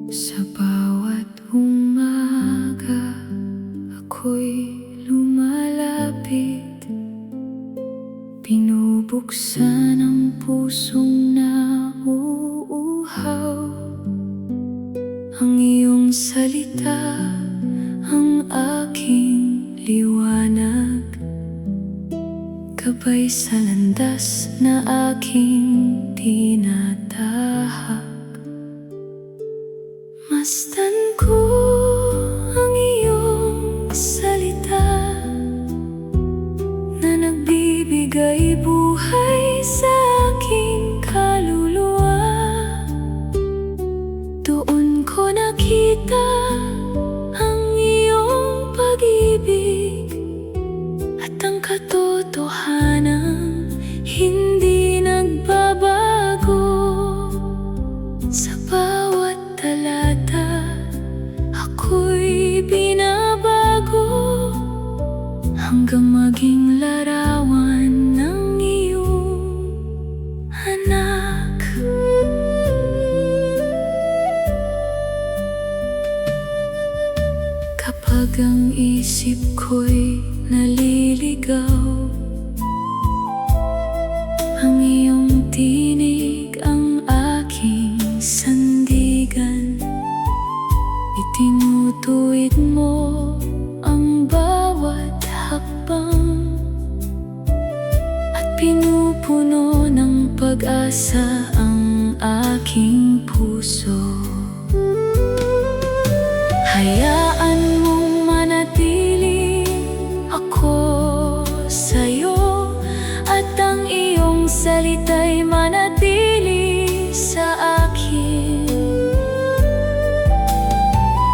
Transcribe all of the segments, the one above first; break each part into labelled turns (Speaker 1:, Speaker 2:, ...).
Speaker 1: Sa bawat umaga, ako'y lumalapit. Binubuksan ang pusong nauuhaw. Ang iyong salita, ang aking liwanag, gabay sa landas na aking tinatahak. Masdan ko ang iyong salita na nagbibigay buhay sa aking kaluluwa. Doon ko nakita ang iyong pag-ibig at ang katotohanang hindi nagbabago. Sa bawat talata, ako'y binabago hanggang maging larawan ng iyong anak. Kapag ang isip ko'y naliligaw, ang iyong tinig ang aking sandigan. Itinutuwid mo ang bawat hakbang at pinupuno ng pag-asa ang aking puso. Hayaan mong manatiling ako sa'yo at ang iyong salita'y manatili sa akin.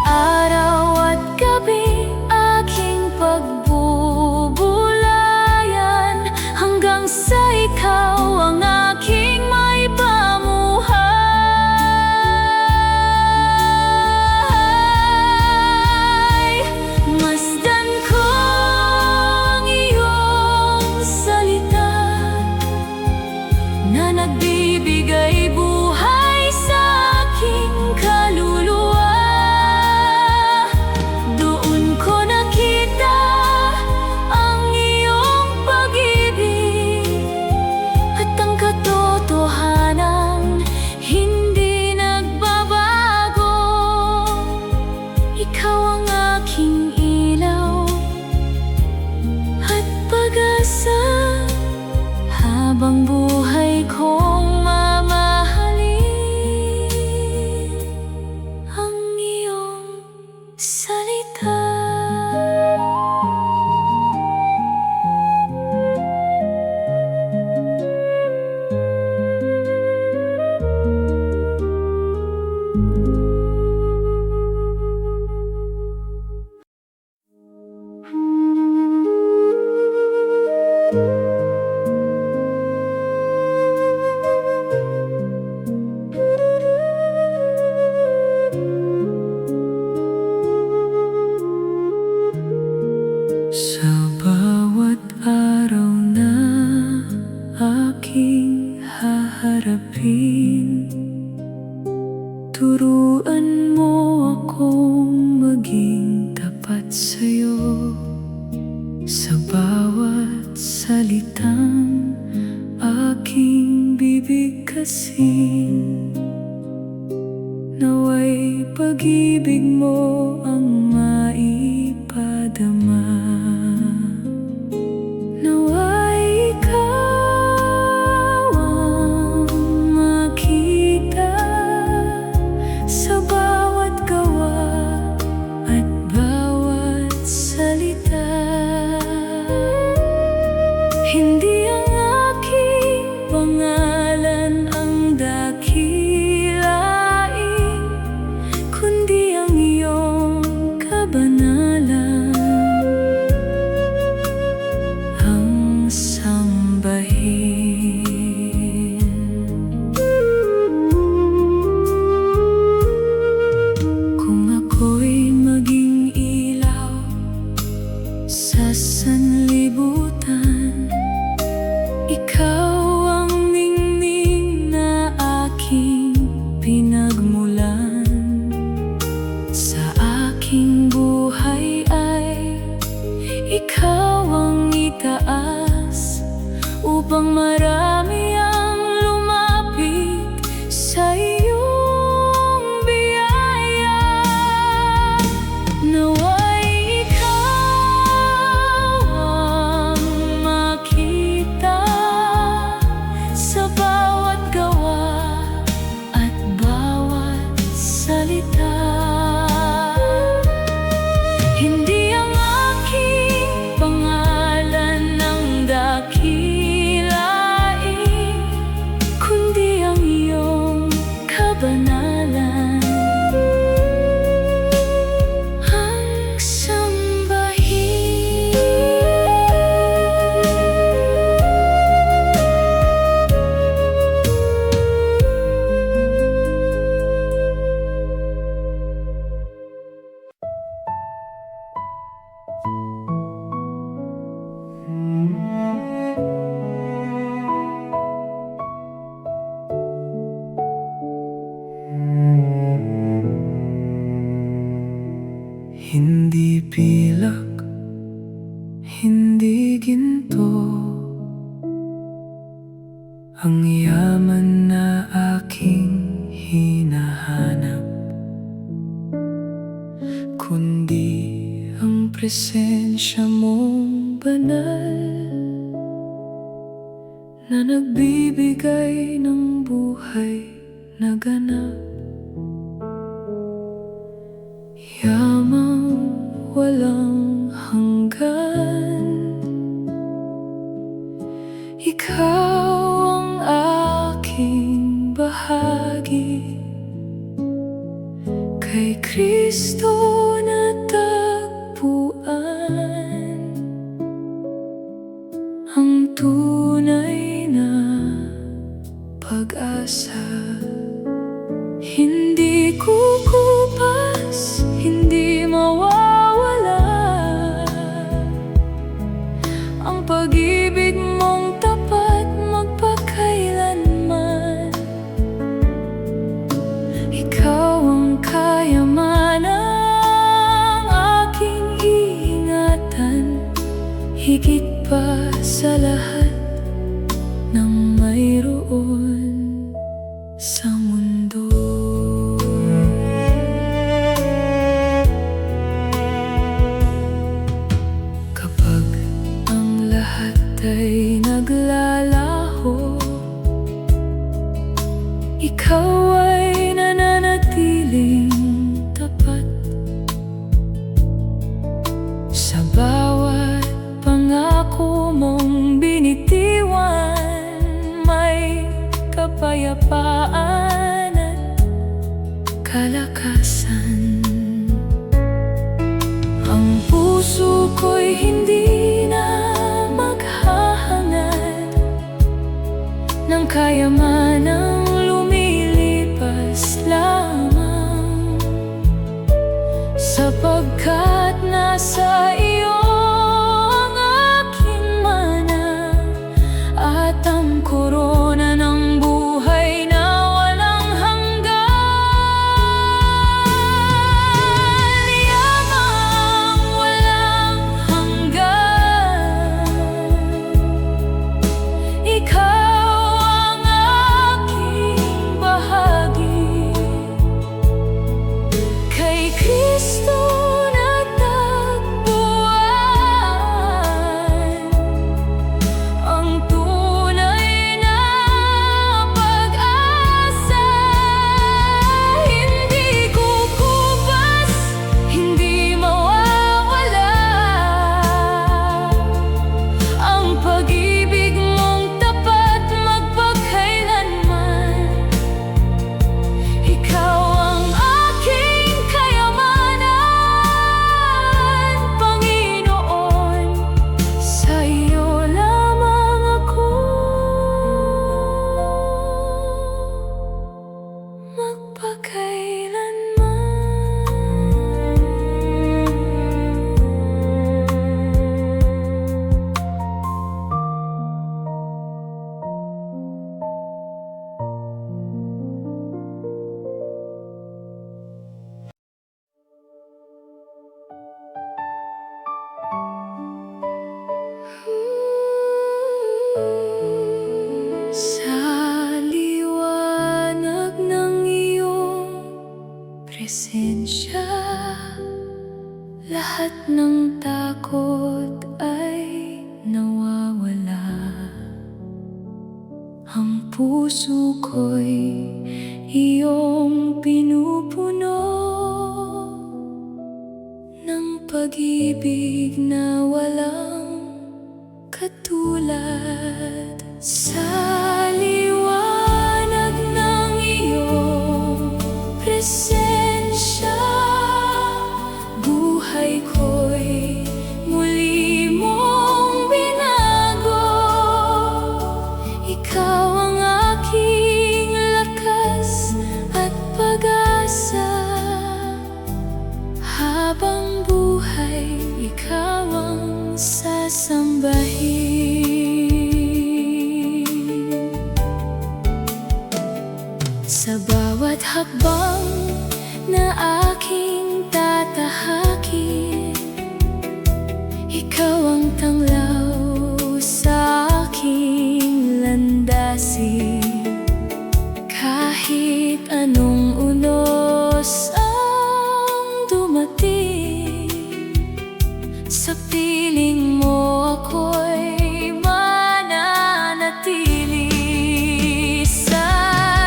Speaker 1: Araw at gabi aking pagbubulayan hanggang sa ikaw ang aking maipamuhay. Masdan ko ang iyong salita na nagbibigay buhay sa aking kaluluwa. Doon ko nakita ang iyong pag-ibig at ang katotohanang hindi nagbabago. Ikaw ang aking ilaw at pag-asa, habang buhay kong mamahalin ang iyong salita. Sa bawat araw na aking haharapin, turuan mo akong maging tapat sa'yo. Sa bawat salitang aking bibigkasin, naway pag-ibig mo ang maipadama. Naway ikaw ang makita sa bawat gawa at bawat salita. Hindi ang aking pangalan ang dakilain, kundi ang iyong kabanalan ang sambahin. Kung ako'y maging ilaw sa sanlibutan, ikaw ang ningning na aking pinagmulan. ikaw ang itaas upang marami ang lumapit sa iyong biyaya. Naway ikaw ang makita sa bawat gawa at bawat salita. Hindi ang aking pangalan ang dakilain, kundi ang iyong kabanalan ang sambahin.
Speaker 2: Hindi pilak, hindi ginto ang yaman na aking hinahanap, kundi ang presensya mong banal na nagbibigay ng buhay na ganap. Yamang walang hanggan, ikaw ang aking bahagi. Kay Kristo natagpuan ang tunay na pag-asa. Hindi kukupas, hindi mawawala ang pag-ibig mong tapat magpakailanman. Ikaw ang kayamanang aking iingatan, higit pa sa lahat ng mayroon sa mundo. Kapag ang lahat ay naglalaho, ikaw ay nananatiling tapat. Sa bawat pangako mong binitiwan, may kapayapaan at kalakasan. Ang puso ko'y hindi na maghahangad ng kayamanang lumilipas lamang, sapagkat nasa iyo ang aking mana at ang korona ng buhay na walang hanggan. Yamang walang hanggan, ikaw ang aking bahagi. Kay Kristo natagpuan
Speaker 1: presensya. Lahat ng takot ay nawawala. Ang puso ko'y iyong pinupuno ng pag-ibig na walang katulad. Sa liwanag ng iyong presensya, buhay ko'y muli mong binago. Ikaw ang aking lakas at pag-asa. Habang buhay, ikaw ang sasambahin. Sa bawat hakbang na aking tatahakin, ikaw ang tanglaw sa aking landasin. Kahit anong unos ang dumating, sa piling mo ako'y mananatili. Sa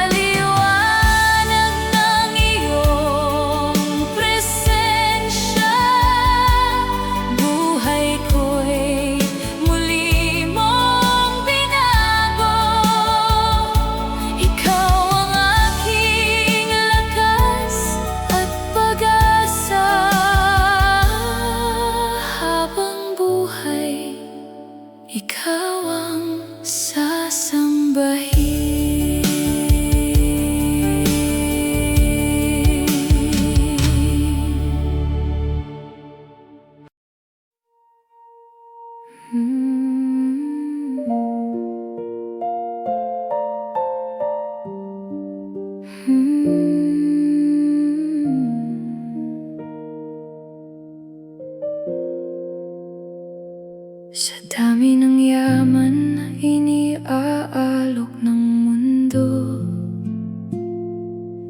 Speaker 1: liwanag ng iyong presensya, buhay ko'y muli mong binago. Ikaw ang aking lakas at pag-asa. Habang buhay, ikaw ang sasambahin. Sa dami ng yaman na iniaalok ng mundo,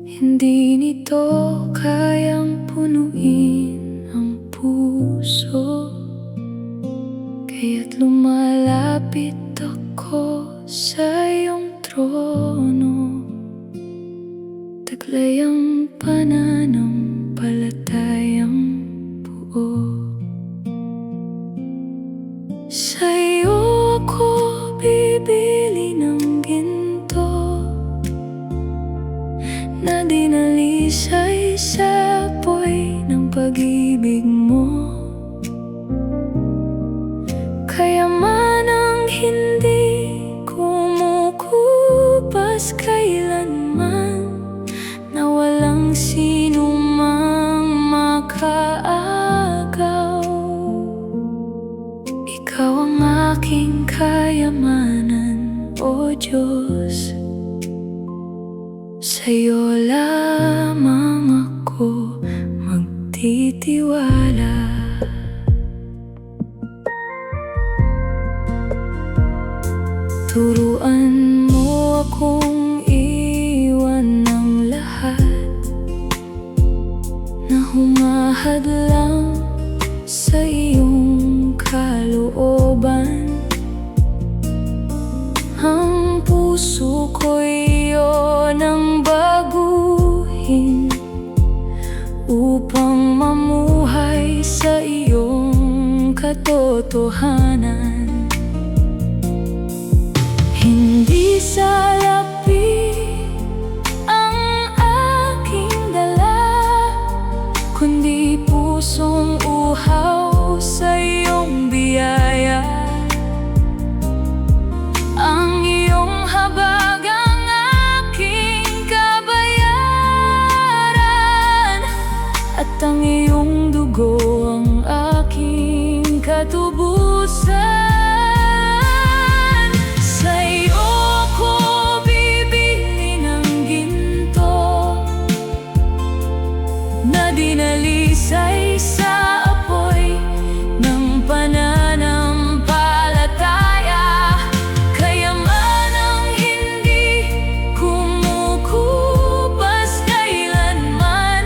Speaker 1: hindi nito kayang punuin ang puso. Kaya't lumalapit ako sa iyong trono, taglay ang pananampalatayang buo. Sa'yo ako bibili ng ginto na dinalisay sa apoy ng pag-ibig mo. Kayaman ang hindi kumukupas kailanman, na walang sinumang makaagaw. Ikaw ang aking kayamanan, O Diyos. Sa'yo lamang ako magtitiwala. Turuan mo akong iwan ng lahat na humahadlang sa iyong kalooban. Ang puso ko'y iyon ang baguhin upang mamuhay sa iyong katotohanan. Hindi sa lapi ang aking dala, kundi pusong uhaw sa iyong biyaya. Ang iyong habag ang aking kabayaran, at ang iyong dugo ang aking katubusan. Dinalisay sa apoy ng pananampalataya. Kayaman ang hindi kumukupas kailanman,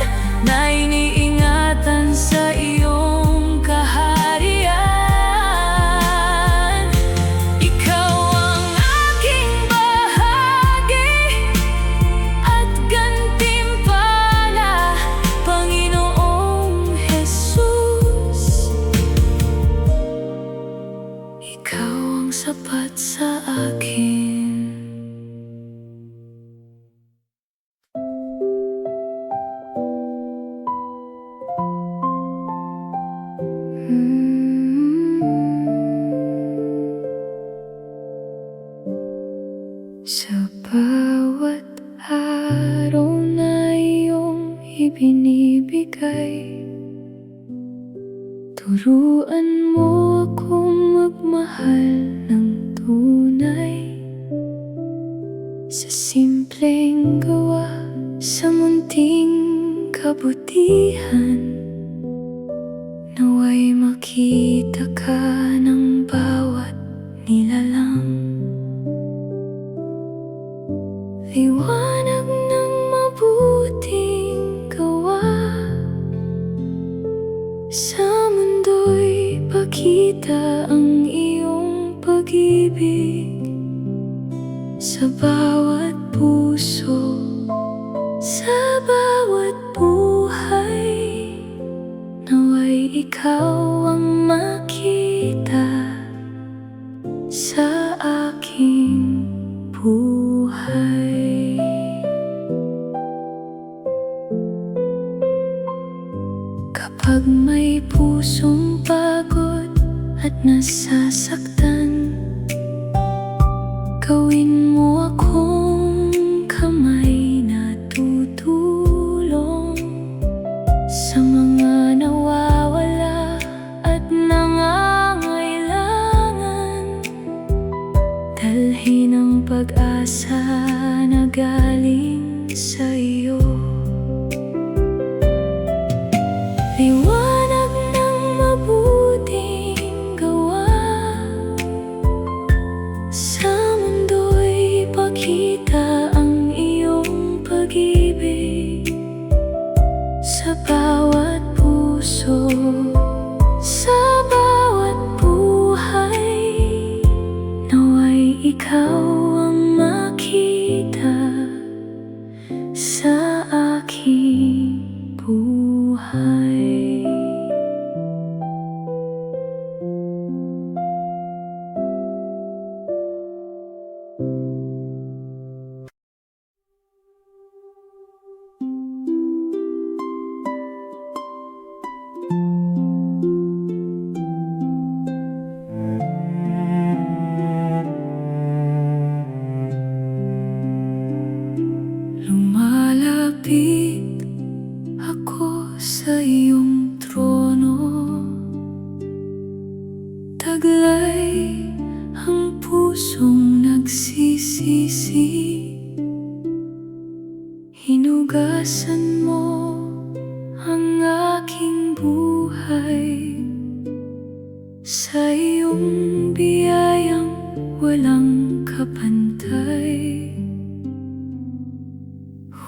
Speaker 1: ibinibigay. Turuan mo akong magmahal ng tunay, sa simpleng gawa, sa munting kabutihan. Naway makita ka ng bawat nilalang. Liwanag ng mabuting gawa, sa mundo'y pakita ang iyong pag-ibig. Sa bawat puso, sa bawat buhay, naway ikaw ang makita sa aking buhay. Kapag may pusong pagod at nasasaktan, gawin mo akong kamay na tutulong sa mga nawawala at nangangailangan. Dalhin ang pag-asa na galing sa iyo. Liwanag ng mabuting gawa, sa mundo'y pakita ang iyong pag-ibig. Sa bawat puso, sa bawat buhay, naway ikaw ang makita sa aking buhay. Lumalapit ako sa iyong trono, taglay ang pusong nagsisisi. Hinugasan mo ang aking buhay sa iyong biyayang walang kapantay.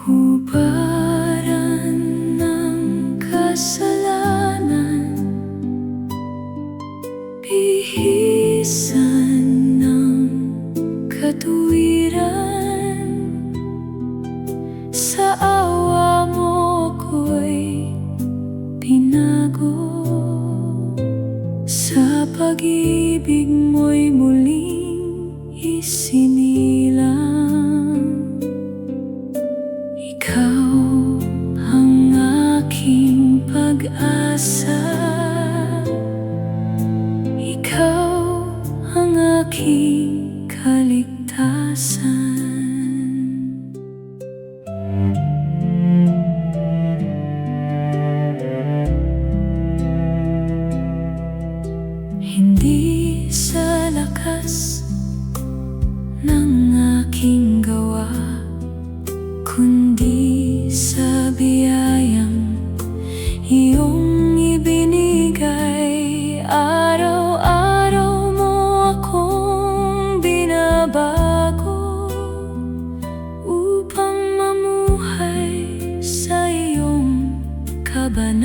Speaker 1: Hubaran ng kasalanan, bihisan ng katuwiran. Sa awa mo ko'y binago, sa pag-ibig mo'y muling isinilang. Ikaw ang aking pag-asa, ikaw ang aking kaligtasan. Hindi sa lakas ng aking gawa, kundi sa biyayang iyong ibinigay. Araw-araw mo akong binabago upang mamuhay sa iyong kabanalan.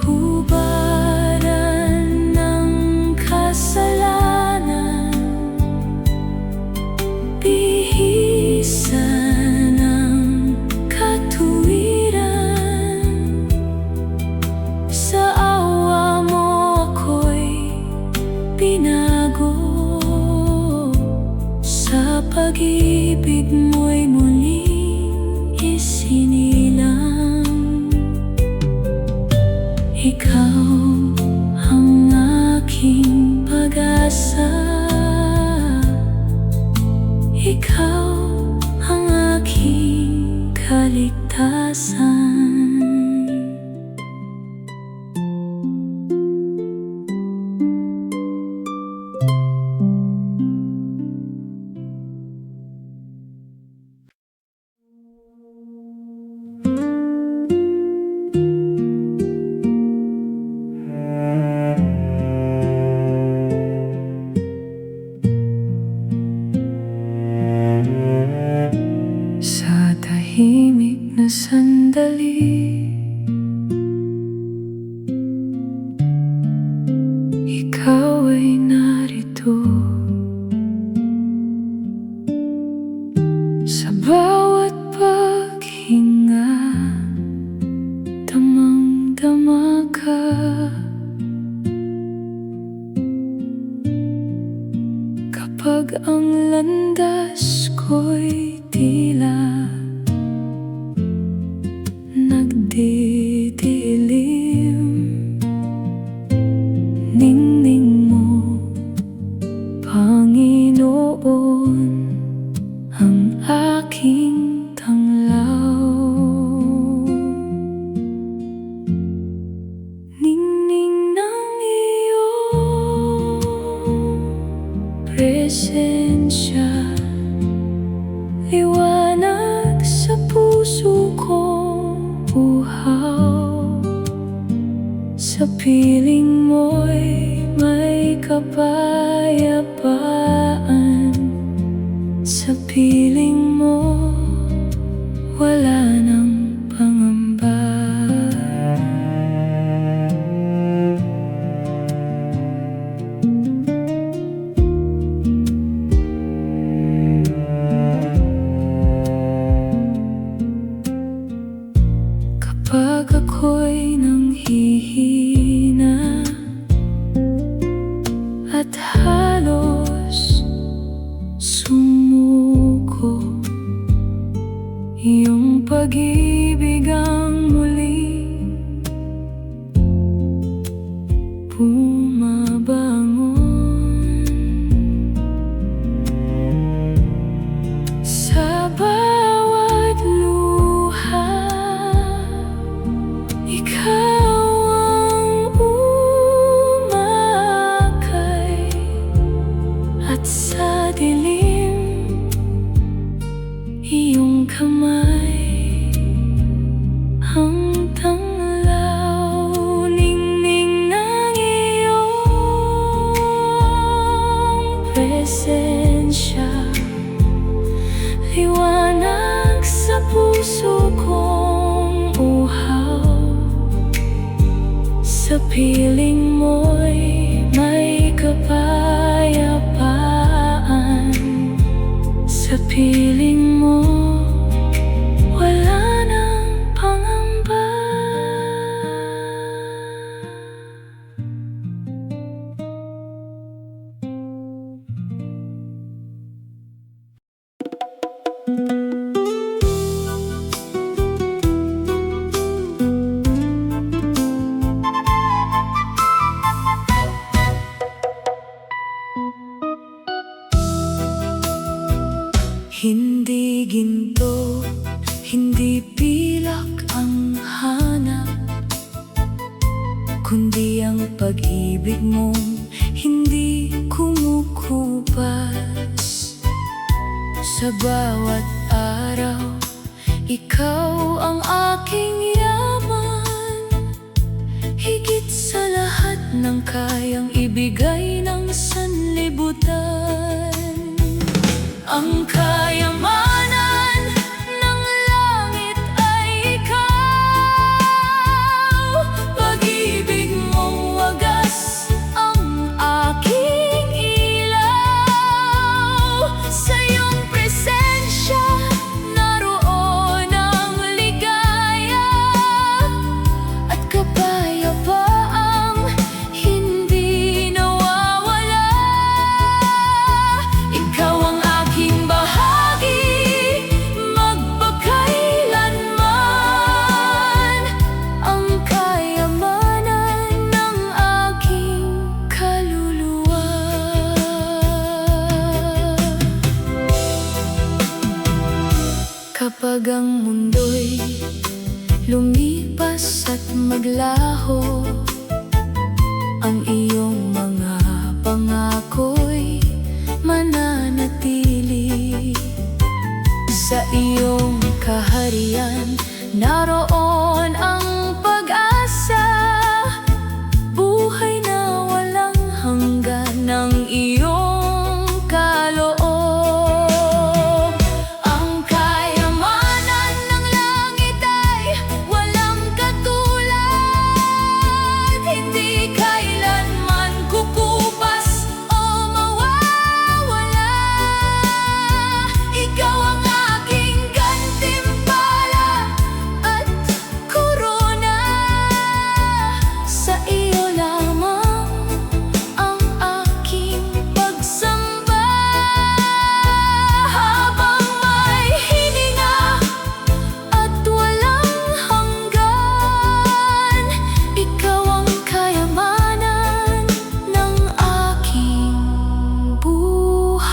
Speaker 1: Hubaran ng kasalanan, bihisan ng katuwiran. Sa awa mo ako'y binago, sa pag-ibig mo'y muling isinilang. Ikaw ang aking pag-asa, ikaw ang aking kaligtasan. Sa tahimik na sandali, ikaw ay narito. Sa bawat paghinga, damang-dama ka. Kapag ang landas ko'y tila nagdidilim, ningning mo, Panginoon, ang aking tanglaw. Ningning ng iyong presensya, liwanag sa puso kong uhaw. Sa piling mo'y may kapayapaan. Sa piling mo, wala nang pangamba. Kapag ako'y nanghihina at halos sumuko, iyong pag-ibig ang muling bumabangon. Sa bawat luha, ikaw ang umakay, at sa dilim, iyong kamay ang tanglaw. Ningning ng iyong presensya, liwanag sa puso kong uhaw. Sa piling mo'y may kapayapaan. Sa piling mo, wala nang pangamba. Hindi ginto, hindi pilak ang hanap, kundi ang pag-ibig mong hindi kumukupas. Sa bawat araw, ikaw ang aking yaman, higit sa lahat ng kayang ibigay ng sanlibutan. Ang kayamanan ng langit ay ikaw. Pag-ibig mong wagas ang aking ilaw. Sa iyong presensya, naroon ang ligaya at kapayapaang hindi nawawala. Ikaw ang aking bahagi.
Speaker 2: Kapag ang mundo'y lumipas at maglaho, ang iyong mga pangako'y mananatili. Sa iyong kaharian, naroon ang pag-asa, buhay na walang hanggan ng iyong kaloob. Ang kayamanan ng langit ay walang katulad, hindi kailanman kukupas o mawawala. Ikaw ang aking gantimpala at korona, sa iyo lamang ang aking pagsamba. Habang may hininga at walang hanggan, ikaw ang kayamanan ng aking buhay.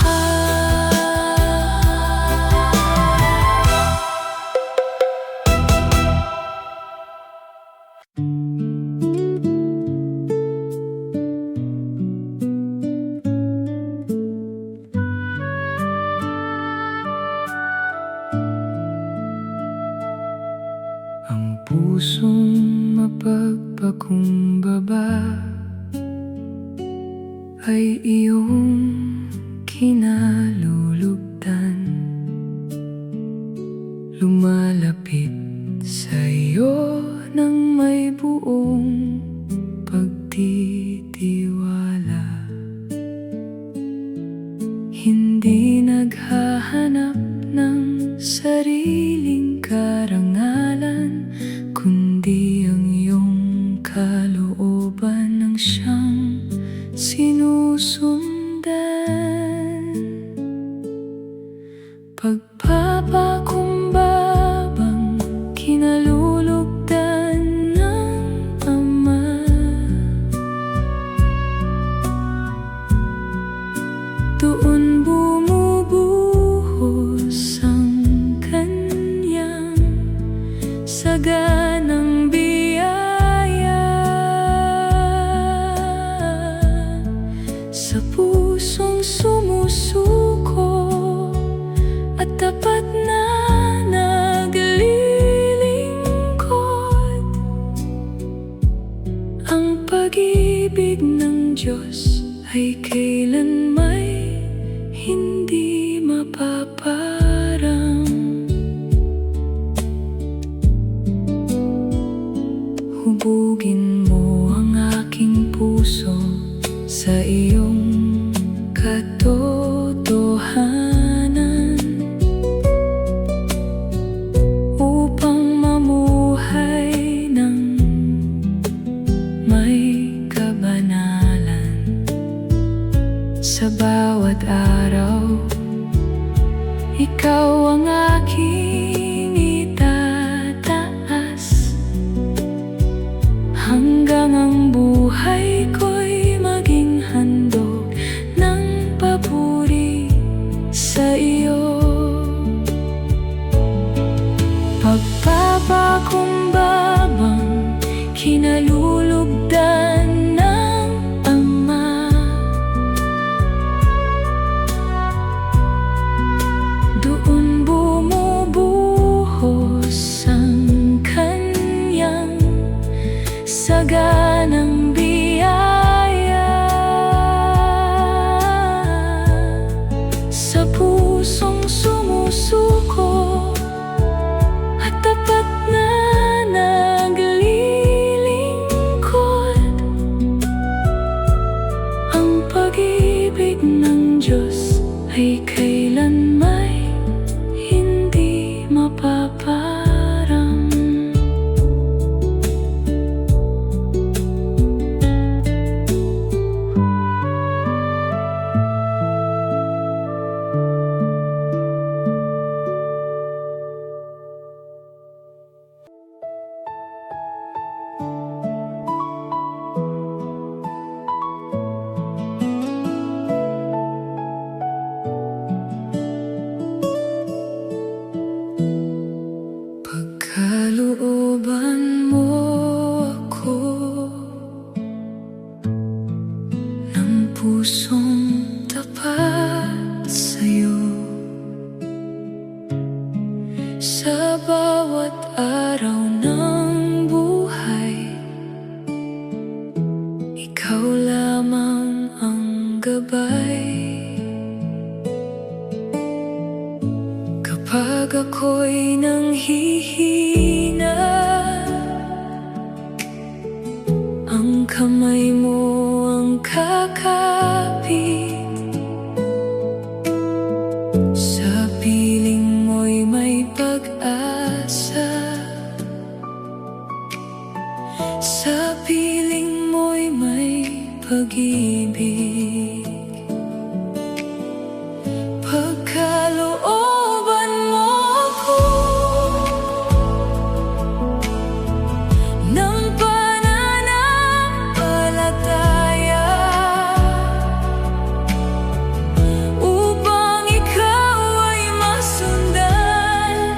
Speaker 1: Ang pusong mapagpakumbaba ay iyong kinalulugtan. Lumalapit sa iyo nang may buong pagtitiwala. Hindi naghahanap ng sariling karangalan, kundi ang iyong kalooban ang siyang sinusundan. Pagpapakumbabang kinalulugdan ng Ama, doon bumubuhos ang kanyang saganang biyaya. Sa pusong sumusuko at tapat na naglilingkod, ang pag-ibig ng Diyos ay kailanmay hindi mapaparang. Hubugin mo ang aking puso sa iyong katotohanan, upang mamuhay ng may kabanalan. Sa bawat araw, ikaw ang aking itataas, hanggang ang buhay ko'y maging handog ng papuri sa iyo. Pagpapakumbabang kinalulugdan ng Ama, doon bumubuhos ang kanyang saganang biyaya. Sa pusong sumusuko at tapat na naglilingkod,
Speaker 2: bawat araw ng buhay, ikaw lamang ang gabay. Kapag ako'y nanghihina, ang kamay mo ang kakapit. Sa piling mo'y may pag-asa, sa piling mo'y may pag-ibig. Pagkalooban mo ako ng pananampalataya, upang ikaw ay masundan.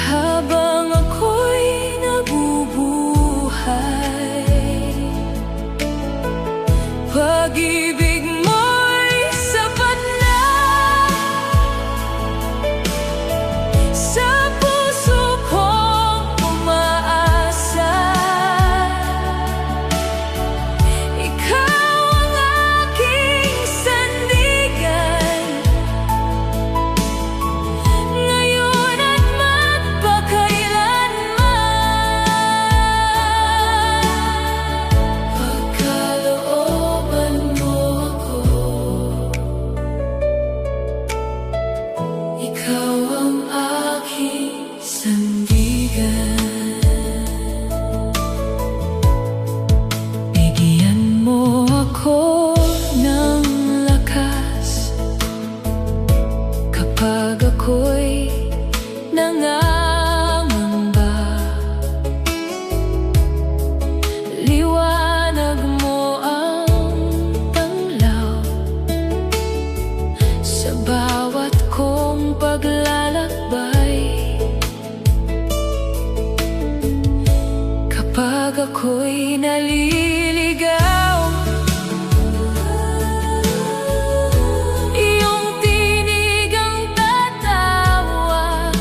Speaker 2: Habang ako'y nabubuhay, pag-ibig mo'y sapat na. Sa puso kong umaasa, ikaw ang aking sandigan, ngayon at magpakailanman. Pagkalooban mo ako, ikaw ang aking sandigan. Bigyan mo ako ng lakas kapag ako'y nangangamba. Liwanag mo ang tanglaw sa bawat kong paglalakbay. Kapag ako'y naliligaw, iyong tinig ang tatawag.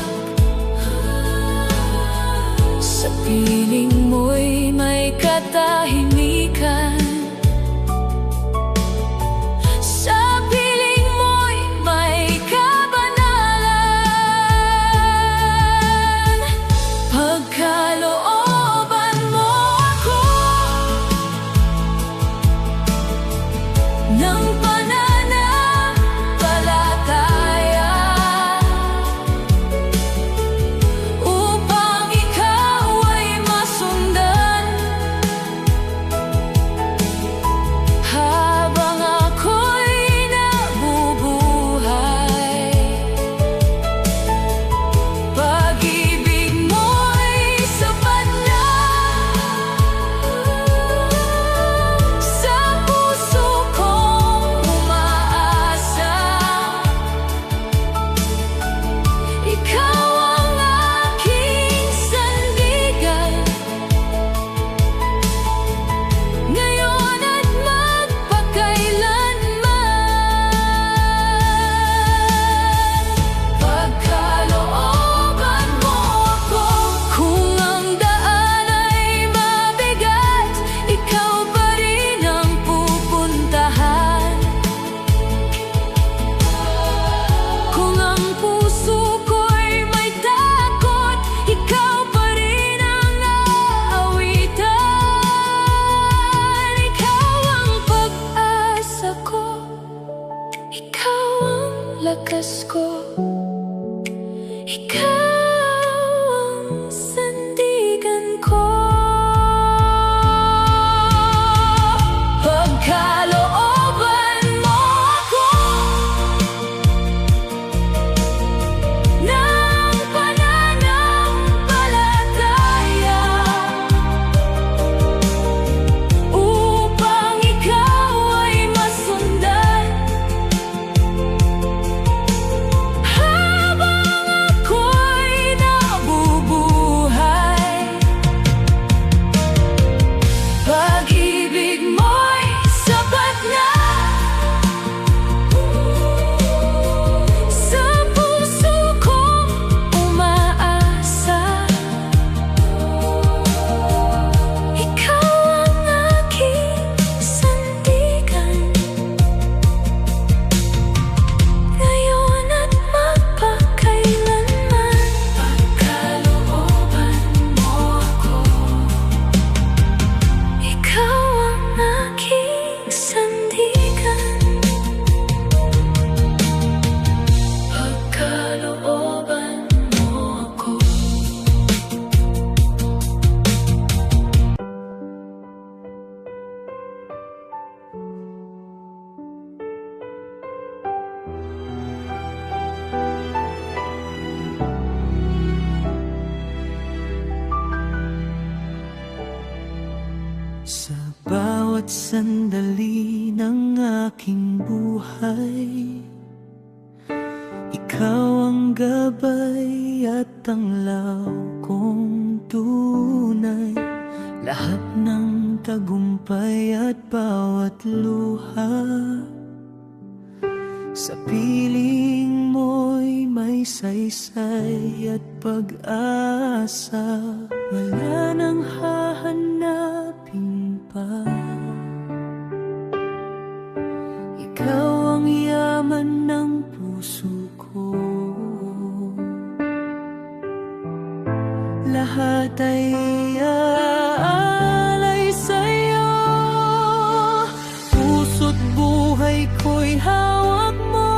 Speaker 2: Sa piling mo'y may katahimikan, sa piling mo'y may kabanalan. Pagkalooban mo ako ng pananampalataya, upang ikaw ay masundan. Habang ako'y nabubuhay, pag-ibig mo'y sapat na. Sa puso kong umaasa, ikaw ang aking sandigan, ngayon at magpakailanman. Pagkalooban mo ako, kung ang daan ay mabigat, ikaw pa rin ang pupuntahan. Kung ang puso ko'y may takot, ikaw pa rin ang aawitan. Ikaw ang pag-asa ko, ikaw ang lakas ko, ikaw ang sandigan ko. Pagkalooban mo ako ng pananampalataya, upang ikaw ay masundan. Habang ako'y
Speaker 3: sandali ng aking buhay. Ikaw ang gabay at tanglaw kong tunay. Lahat ng tagumpay at bawat luha, sa piling mo'y may saysay at pag-asa. Wala nang hahanapin pa. Ikaw ang yaman ng puso ko. Lahat ay aalay sa'yo. Puso't buhay ko'y hawak mo.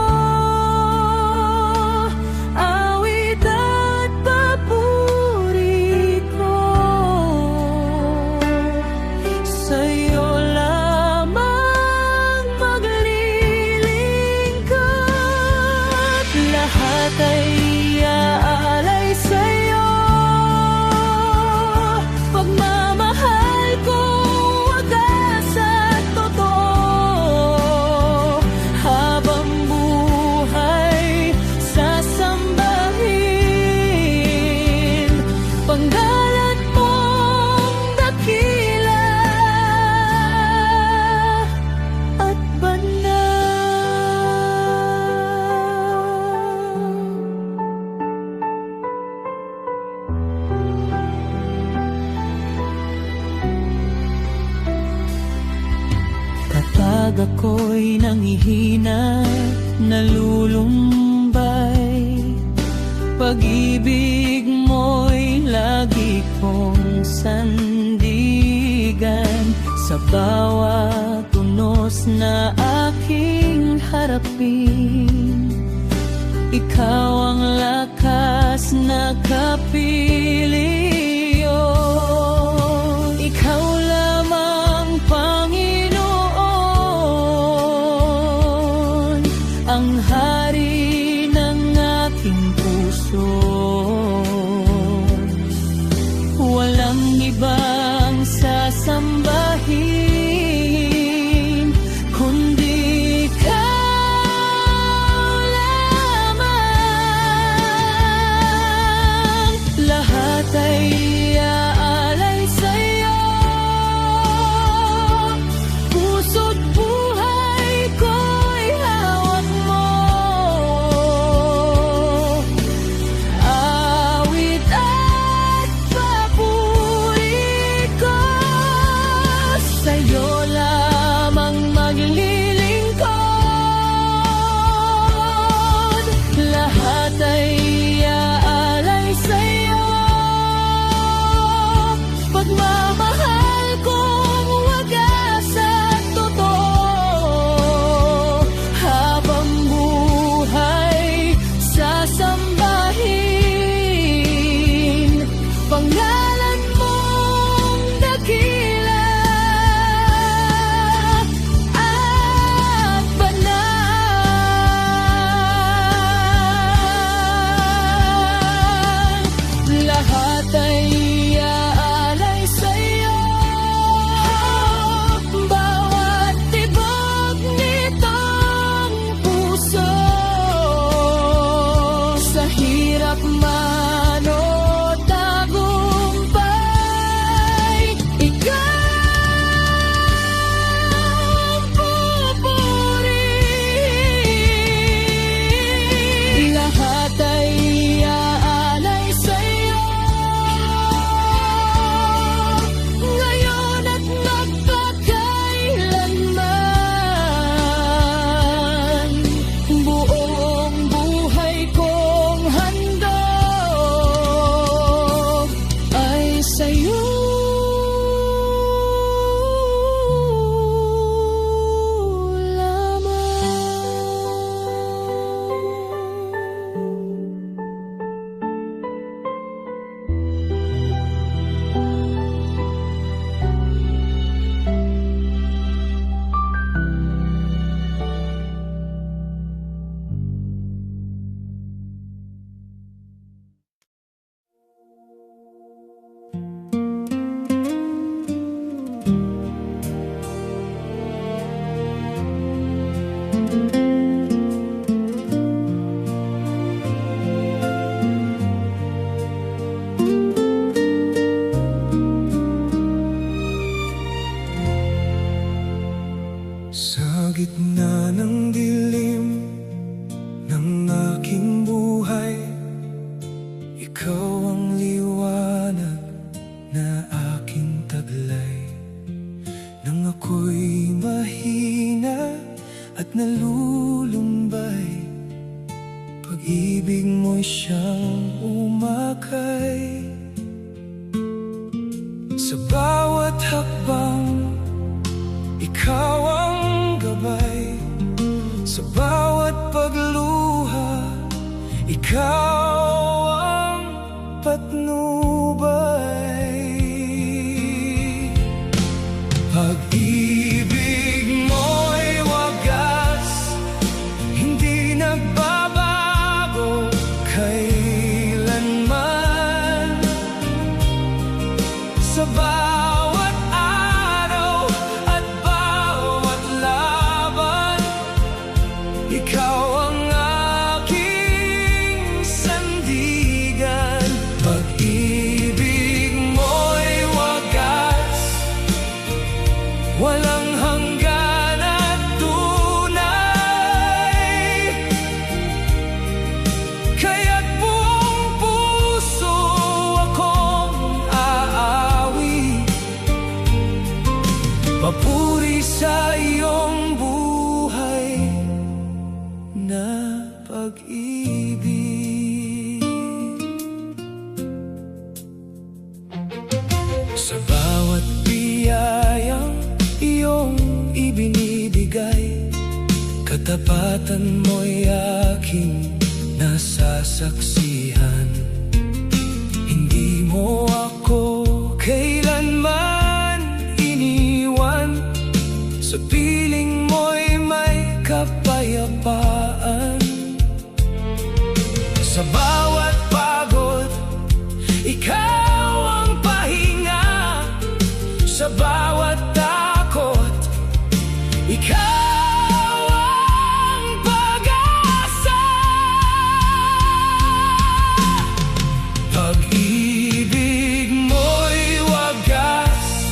Speaker 3: Awit at papuri ko. Sa'yo lamang maglilingkod. Lahat ay aalay sa'yo. Pagmamahal ko wagas at totoo. Habang buhay sasambahin. Panggalan mong dakila at banal. Kapag ako'y nangihina, nalulumbay, pag-ibig mo'y lagi kong sandigan. Sa bawat tunos na aking harapin, ikaw ang lakas na kapiliyo. Ikaw lamang, Panginoon, ang hari ng aking puso. Walang ibang sasambahin kundi ikaw lamang. Lahat ay aalay sa'yo. Puso't buhay ko'y hawak mo. Awit at papuri ko. Sa'yo lamang maglilingkod. Lahat ay aalay sa'yo. Pagmamahal kong wagas at totoo. Habang buhay sasambahin. Pangalan mong dakila at banal. Lahat ay aalay sa'yo. Bawat tibok nitong puso. Sa hirap man o tagumpay, ikaw ang pupurihin. Lahat ay aalay sa'yo. Ngayon at magpakailanman. Buong buhay kong handog Ikaw ang liwanag na aking taglay nang ako'y mahina at nalulumbay. Pag-ibig mo'y siyang umakay sa bawat hakbang. Ikaw ang gabay sa bawat pagluha. Ikaw ang patnubay. Pag-ibig mo'y wagas, hindi nagbabago kailanman. Sa bawat araw at bawat laban, ikaw ang aking sandigan. Pag-ibig mo'y wagas, walang hanggan at tunay. Kaya't buong puso akong aawi, papuri sa iyong buhay na pag-ibig. Sa bawat biyayang iyong ibinibigay, katapatan mo'y aking nasasaksihan. Hindi mo ako kailanman iniwan, sa piling mo'y may kapayapaan. Sa bawat pagod, ikaw ang pahinga. Sa bawat takot, ikaw ang pag-asa. Pag-ibig mo'y wagas,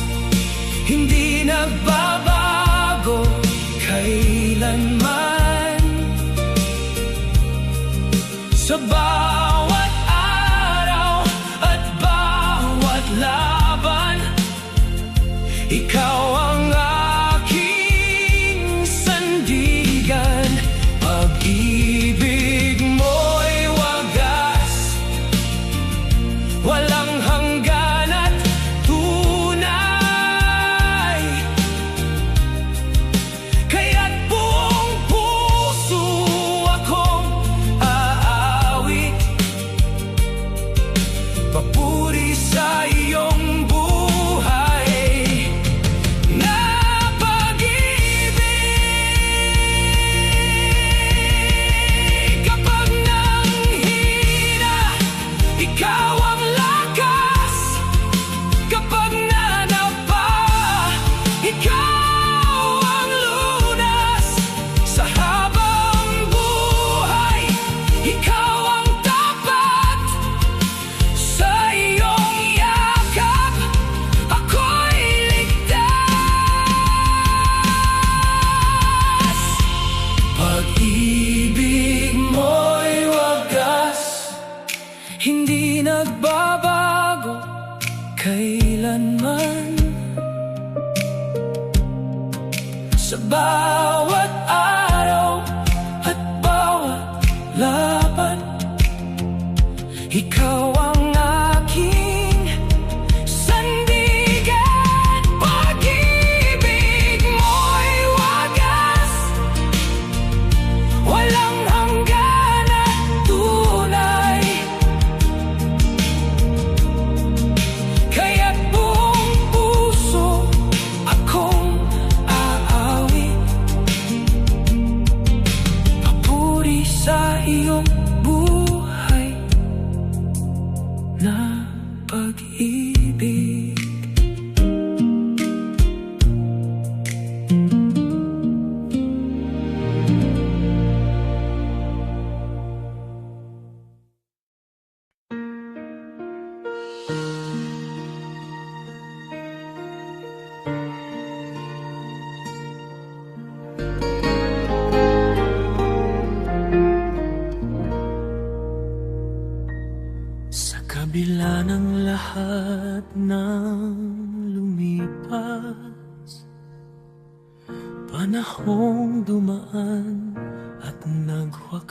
Speaker 3: hindi nagbabago kailanman. Sa bawat araw at bawat laban, ikaw ang aking sandigan. Pag-ibig mo'y wagas, walang hanggan at tunay. Kaya't buong puso akong aawi, papuri sa iyong buhay na pag-ibig. Kapag nanghina, ikaw ang lakas. Kapag nanapa, ikaw ang lunas. Sa habang buhay, ikaw ang tapat. Sa iyong yakap, ako'y ligtas. Pag-ibig mo'y wagas, hindi nagbabago kailanman. Sa bawat araw at bawat laban, ikaw ang aking sandigan. Pag-ibig mo'y wagas, walang hanggan at tunay. Kaya't buong puso akong aawi, papuri sa iyong buhay Sa kabila ng lahat ng lumipas, panahong dumaan at nagwakas,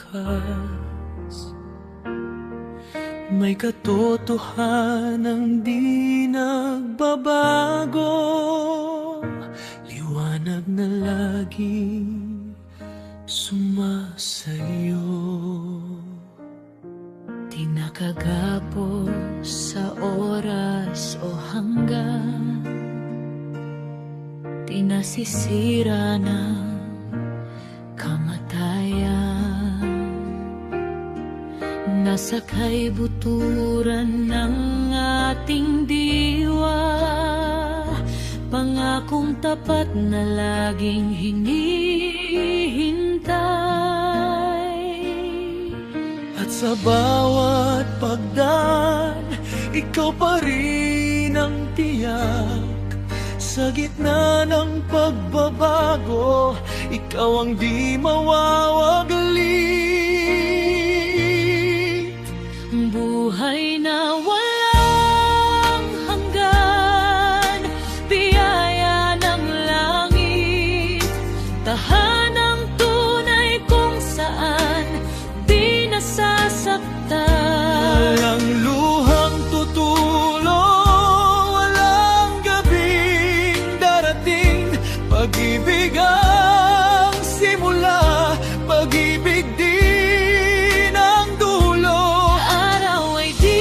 Speaker 3: may katotohanang di nagbabago, liwanag na laging sumasayo.
Speaker 1: Di nakagapos sa oras o hanggan, di nasisira ng kamatayan. Nasa kaibuturan ng ating diwa, pangakong tapat na laging hinihintay.
Speaker 3: At sa bawat pagdaan, ikaw pa rin ang tiyak. Sa gitna ng pagbabago, ikaw ang di mawawaglit.
Speaker 1: Buhay na walang hanggan, biyaya ng langit, tahanang tunay kung saan di nasasaktan.
Speaker 3: Walang luhang tutulo, walang gabing darating, pag-ibig ang simula, pag-ibig din ang dulo.
Speaker 1: Araw ay di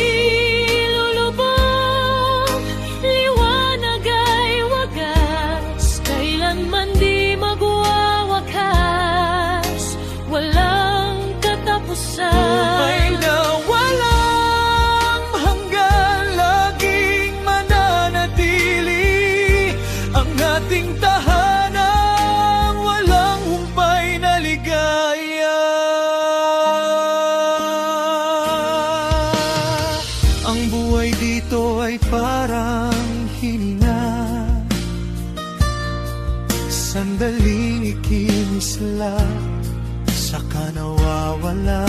Speaker 1: lulubog, liwanag ay wagas, kailanman di magwawakas, walang katapusan.
Speaker 3: Buhay na walang hanggan, laging mananatili ang ating tahanan, walang humpay na ligaya. Ang buhay dito ay parang hininga, sandaling ikinisla, saka nawawala.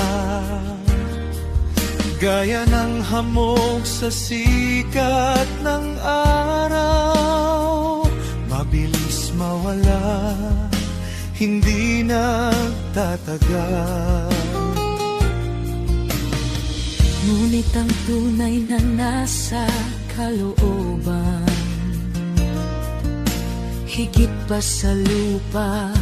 Speaker 3: Gaya ng hamog sa sikat ng araw, mabilis mawala, hindi nagtatagal.
Speaker 1: Ngunit ang tunay na nasa kalooban, higit pa sa lupa,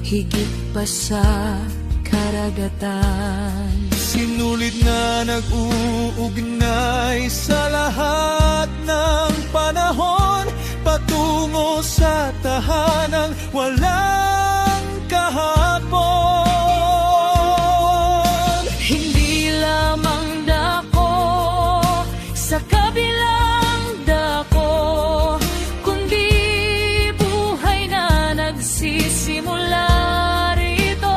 Speaker 1: higit pa sa karagatan.
Speaker 3: Sinulit na nag-uugnay sa lahat ng panahon, patungo sa tahanang walang kahapon.
Speaker 1: Hindi lamang dako sa kabilang dako, kundi buhay na nagsisimula rito.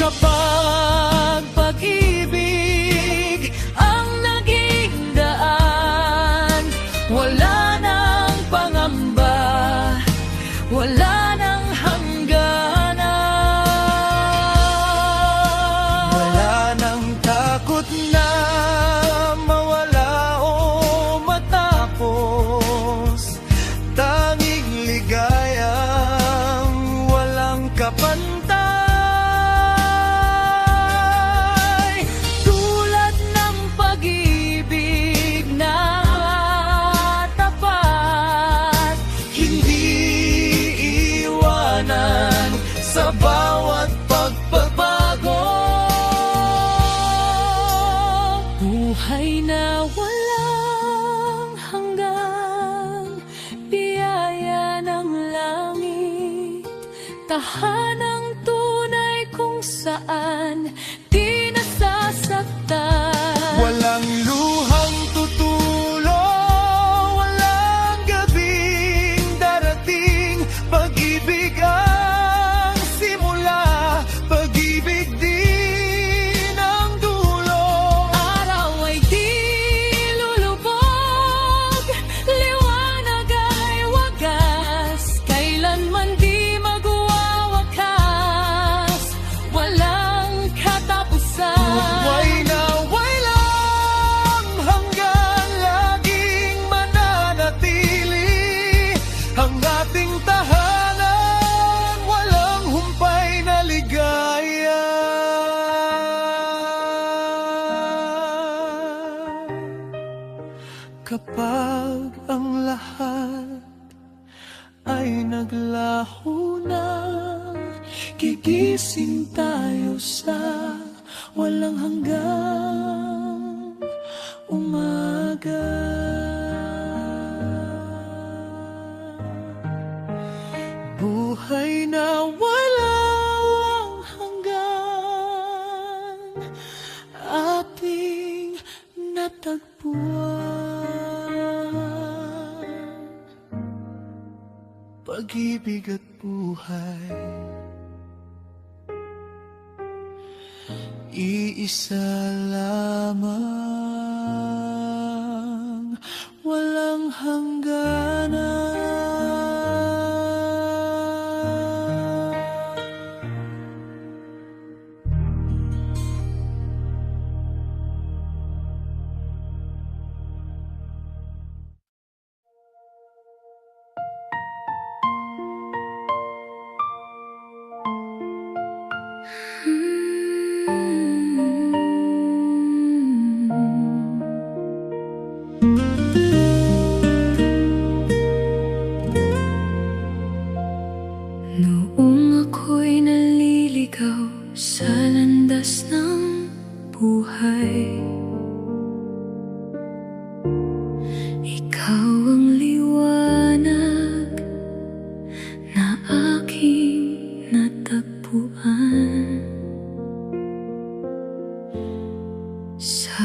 Speaker 1: Kapag pag-ibig ang naging daan, wala nang pangamba, wala nang hangganan.
Speaker 3: Wala nang takot na mawala o matapos, tanging ligayang walang kapantay.
Speaker 1: Tulad ng pag-ibig na tapat,
Speaker 3: Hindi iwanan sa bawat pagbabago.
Speaker 1: buhay na walang hanggan, biyaya ng langit, tahanang tunay kung saan di nasasaktan.
Speaker 3: Walang luhang tutulo, walang gabing darating, pag-ibig ang simula, pag-ibig din ang dulo.
Speaker 1: Araw ay di lulubog, liwanag ay wagas, kailanman di magwawakas,
Speaker 3: Kapag ang lahat ay naglaho na, gigising tayo sa walang hanggang umaga. Buhay na walang hanggan, ating natagpuan. Pag-ibig at buhay, iisa lamang, walang hangganan.
Speaker 1: Noong ako'y naliligaw sa landas ng buhay, ikaw ang liwanag na aking natagpuan. Sa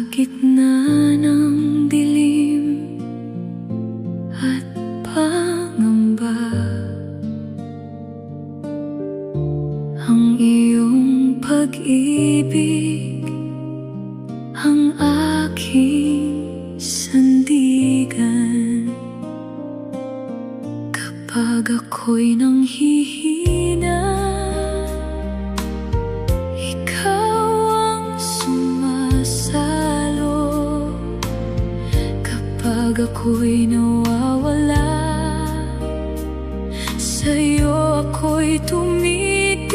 Speaker 1: gitna ng dilim at pangamba, ang iyong pag-ibig ang aking sandigan. Kapag ako'y nanghihina, ikaw ang sumasalo. Kapag ako'y nawawala, sa'yo ako'y tumitino.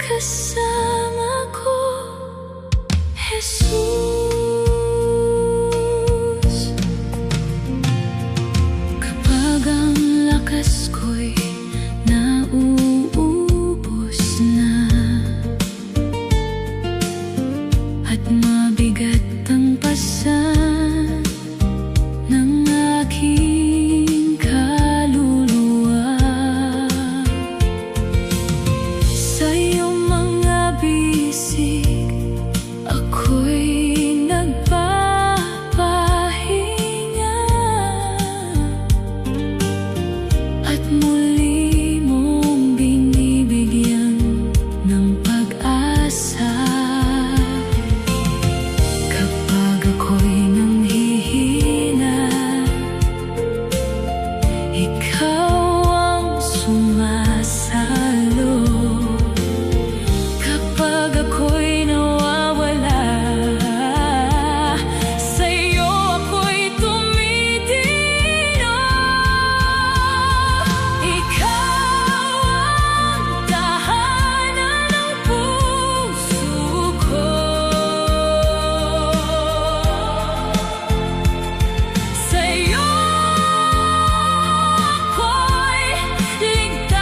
Speaker 1: Kasama ko, Jesus. Kapag ang lakas ko'y nauubos na at mabigat ang pasan ng aking kaluluwa, sa'yo bisig ako'y nagpapahinga, at muli mong binibigyan ng pag-asa. Kapag ako'y nanghihina, ikaw ang sumasalo. Kapag ako'y nawawala, sa'yo ako'y tumitino. Ikaw ang tahanan ng puso ko. Sa'yo ako'y ligtas.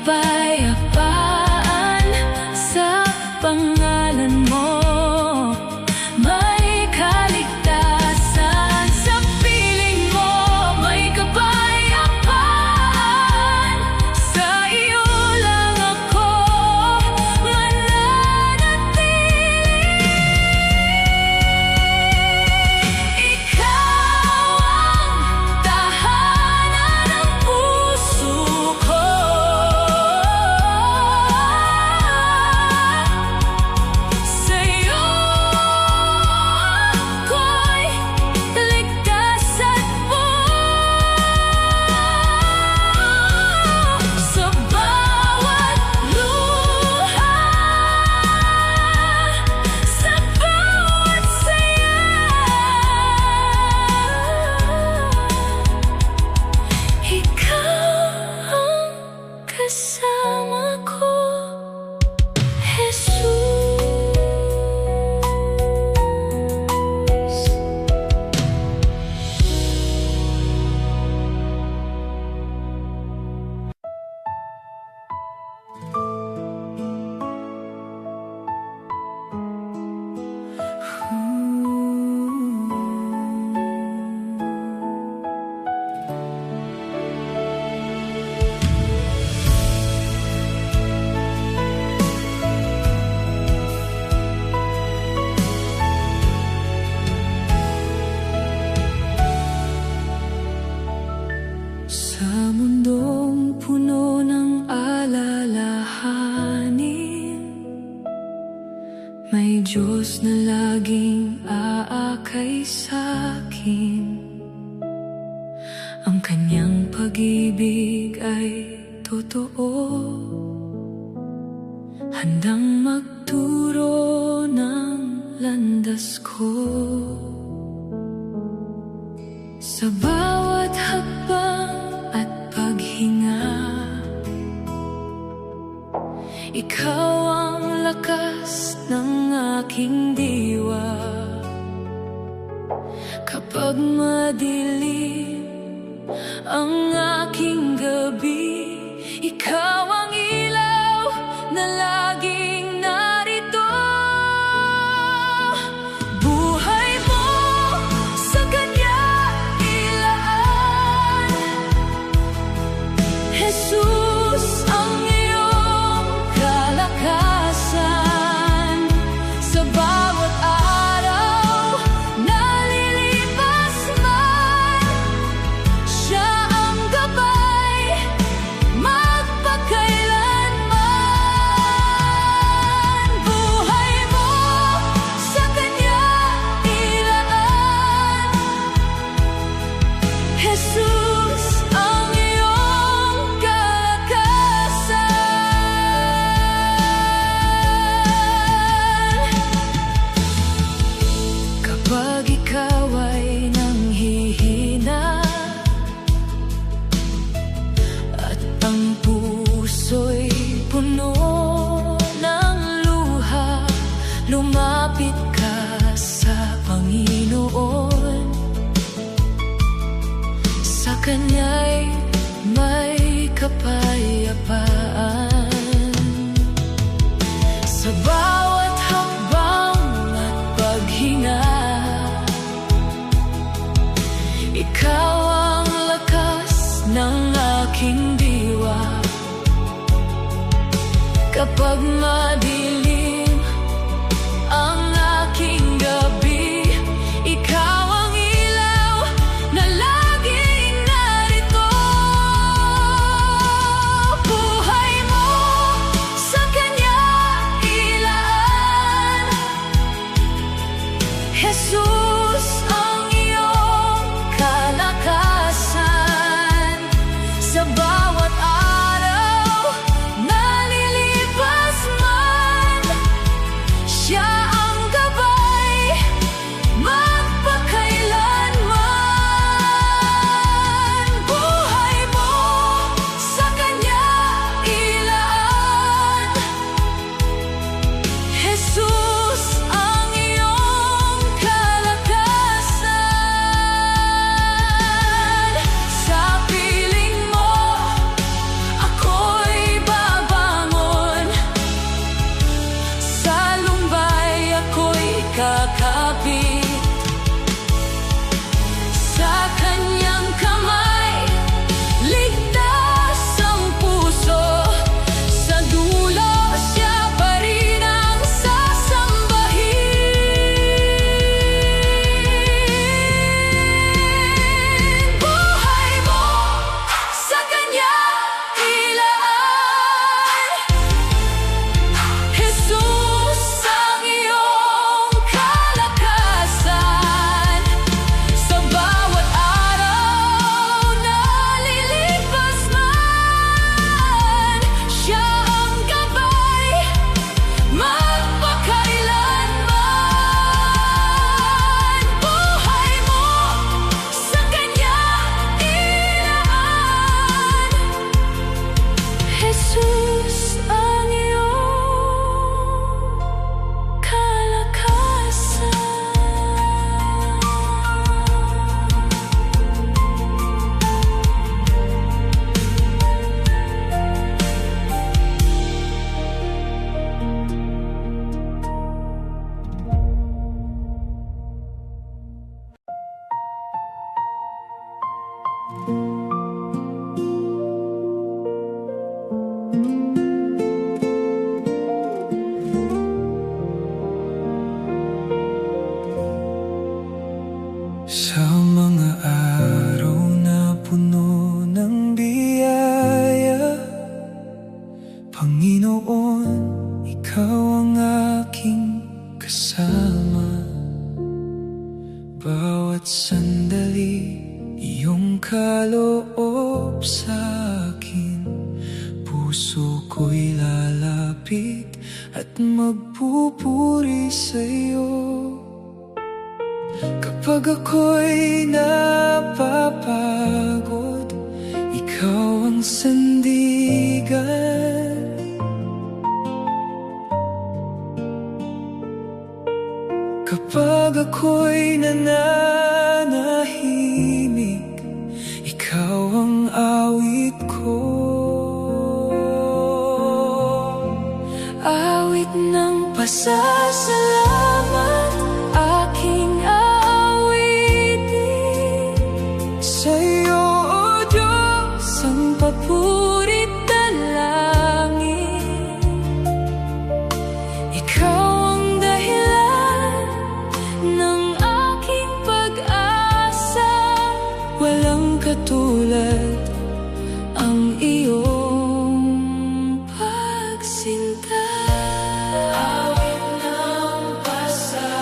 Speaker 1: kapayapaan sa pangalan mo. May kaligtasan sa piling mo, may kapayapaan. Sa iyo lang ako mananatili. Ikaw ang tahanan ng puso ko. Sa iyo ako'y ligtas at buo. Sa bawat luha, sa bawat saya, ikaw ang kasama ko, Jesus. Sa mundong puno ng alalahanin, may Diyos na laging aakay sa'kin. Ang kanyang pag-ibig ay totoo, handang magturo ng landas ko. Sa bawat hakbang at paghinga, ikaw ang lakas ng aking diwa. Kapag madilim ang aking gabi, ikaw ang ilaw na laging narito. Buhay mo sa kanya ilaan, Jesus ang iyong kalakasan. Sa bawat araw na lilipas man, siya ang gabay magpakailanman. Buhay mo sa kanya ilaan, Jesus ang iyong kalakasan. Kapag ikaw ay nanghihina at ang puso'y puno ng luha, lumapit ka sa Panginoon. Sa Kanya'y may kapayapaan. Sa bawat hakbang at paghinga, ikaw ang lakas ng aking diwa. Kapag madilim ang aking gabi, ikaw ang ilaw na laging narito. Buhay mo sa kanya ilaan, Jesus ang iyong kalakasan. Sa bawat araw na lilipas man,
Speaker 3: sa akin, puso ko'y lalapit at magpupuri sa'yo. Kapag ako'y napapagod, ikaw ang sandigan. Kapag ako'y nananahimik, ikaw ang awit ko.
Speaker 2: Awit ng pasasalamat, aking aawitin.
Speaker 3: Sa'yo, O Diyos,
Speaker 2: Ang papurit dalangin. Ikaw ang dahilan ng aking pag-asa. Walang katulad ang iyong pagsinta. Awit ng pasasalamat,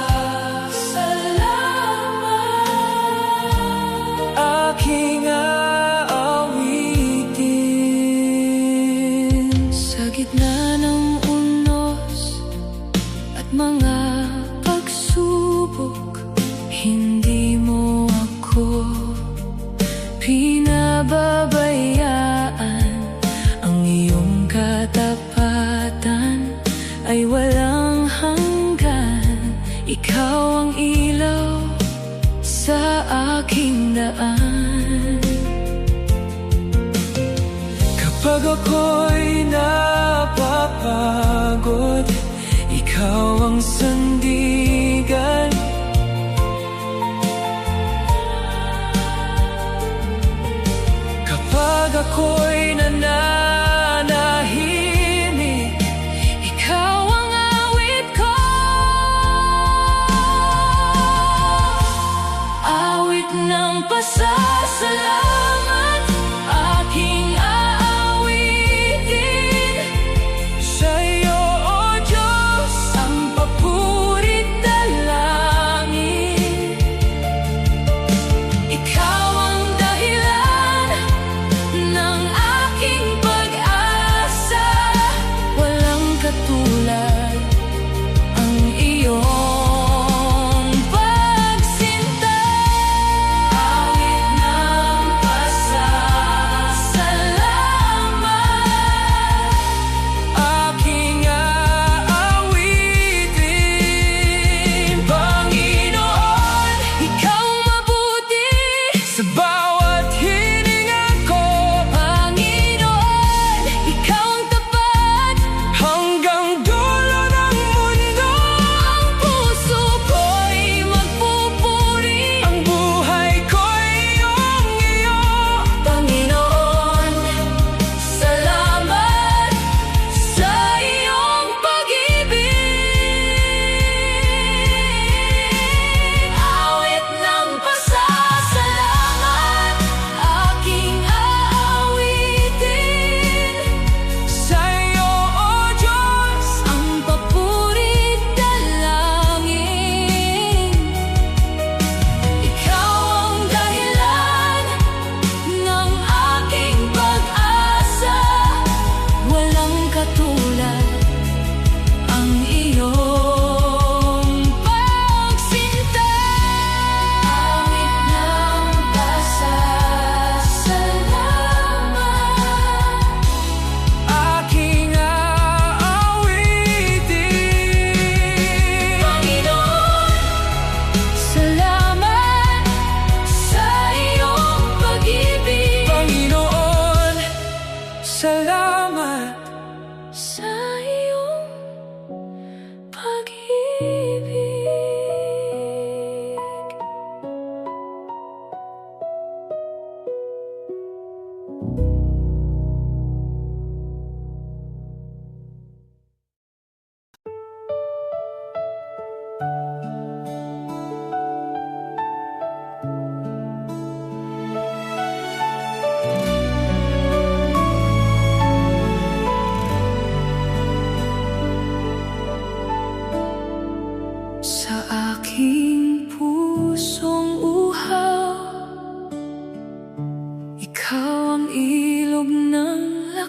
Speaker 3: aking aawitin.
Speaker 2: sa gitna ng unos at mga pagsubok, hindi mo ako pinababayaan. Ang iyong katapatan ay walang hanggan. Ikaw ang ilaw sa aking daan.
Speaker 3: Kapag ako'y napapagod, ikaw ang sandigan. Kapag ako'y nananahimik,
Speaker 2: Ikaw ang awit ko. Awit ng pasasalamat, aking aawitin.
Speaker 3: sa'yo, O Diyos,
Speaker 2: Ang papurit dalangin. Ikaw ang dahilan ng aking pag-asa.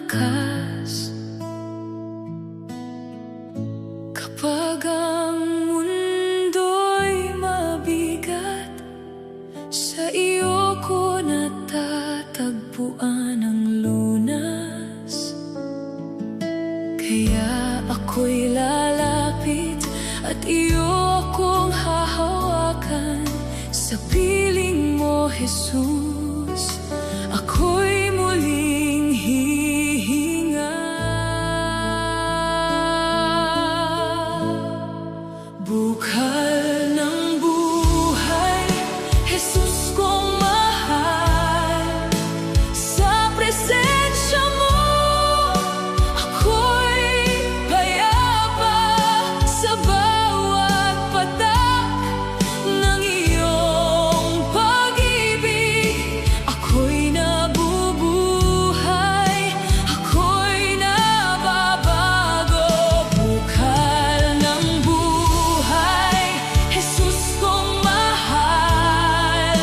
Speaker 1: lakas. Kapag ang mundo'y mabigat, sa iyo ko natatagpuan ang lunas. Kaya ako'y lalapit at iyo akong hahawakan. Sa piling mo, Jesus, ako'y muling hihinga. Bukal ng buhay, Jesus kong mahal. Sa presensya mo, ako'y payapa. Sa bawat patak ng iyong pag-ibig, ako'y nabubuhay, ako'y nababago. Bukal ng buhay, Jesus kong mahal.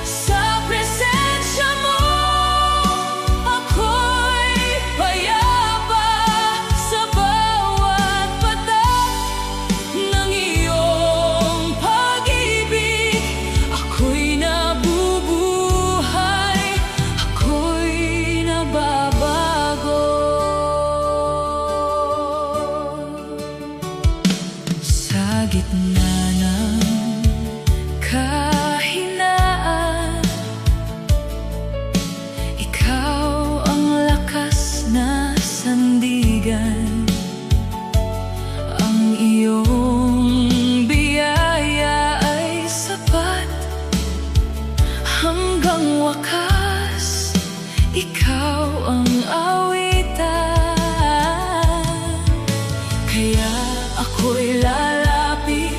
Speaker 1: Sa presensya mo, ako'y payapa. Sa bawat patak ng iyong pag-ibig, ako'y nabubuhay, ako'y nababago. Sa gitna ng kahinaan, ikaw ang lakas na sandigan. Ang iyong biyaya ay sapat hanggang wakas. Ikaw ang awitan. Kaya ako'y lalapit